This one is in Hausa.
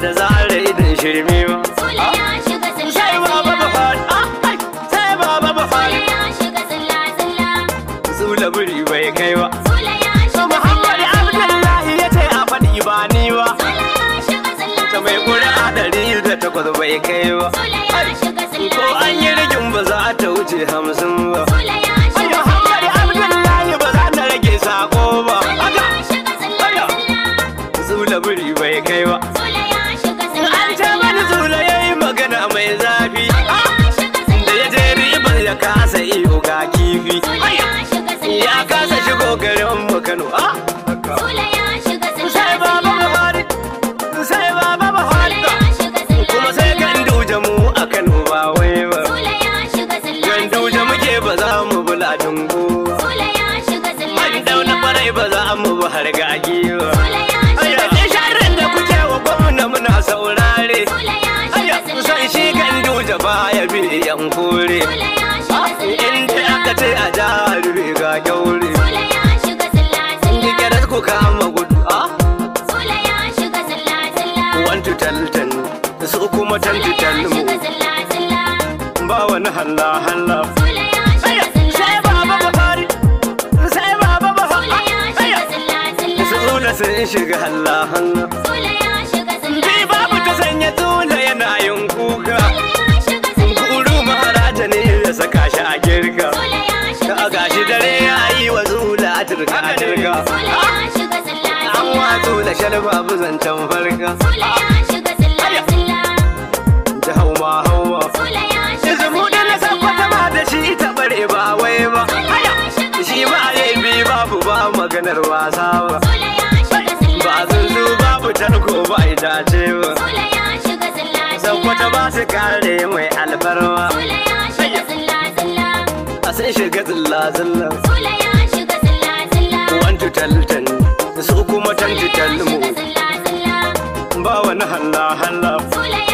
da zara idan shirme ma. Sule ya shiga zilla Sai baba Buhari, sai baba Buhari. Sule ya shiga zilla zilla. Sule buri bai kai ba. Sule ya shiga Muhammad Abdullahi ya ce a faɗi ba ni ba. Sule ya shiga zilla Ta mai ƙuri'a 108 bai kai ba. Sule ya shiga zilla Ko an yi rigin ba za ta wuce 50 ba. Sule ya shiga Muhammad Abdullahi ba za ta rage sako ba. Sule ya shiga zilla zilla. Sule buri bai kai ba. Sule ya shiga zilla An ce mani Sule ya yi magana mai zafi. Da ya je ribar ya kasa iyo ga kifi. Ya kasa shigo garin mu Kano. Sule ya shiga zilla Sai baba Buhari, sai baba Buhari. Kuma sai Ganduje mu a Kano ba wai ba. Sule ya shiga zilla Ganduje muke ba za mu bula dungu. Sule ya shiga zilla An dauna kwarai ba za mu bi har gagi ba. Sule ya shiga Ayya, sharin da kuke wa gwamna muna saurare. Sule ya Ayya, shiga zilla san shi Ganduje ba ya bi yan kore. Sule ya shiga zilla Inda aka ce a jihar ga gaure. Sule ya shiga zilla zilla Dikirar ku kama gudu. Sule ya shiga zilla zilla Wantu taltan, su kuma tantitan mu. shiga zilla zilla Ba wani halla halla. Sule ya shiga zilla Sai baba Buhari, sai baba Sule Buhari. ya shiga zilla zilla Sule sun shiga halla halla. Sule ya shiga zilla Bi babu ta sanya Sule yana yin kuka. Sule ya shiga zilla Kuru maharaja ne ya saka shi a girka. Sule ya shiga Ka gashi dare ya yi wa Sule a turka a turka. Sule ya shiga zilla An wato da shalba zancen farka. Sule ya shiga zilla zilla Da hauma hauma. Sule ya shiga Yanzu mu da na sakwata ma da shi ta bare ba wai ba. Shi ba laifi babu ba maganar wasa ba. Sule ya shiga zilla Ba zunzu babu tarko ba itace ba. Sule ya shiga zilla Sakwata ba su kare mai alfarma. Sule ya shiga zilla zilla A sun shiga zilla-zilla. Sule ya shiga zilla zilla Wantu taltan, su kuma tanti Sule ya talmu. shiga zilla zilla Ba wani halla halla. Sule ya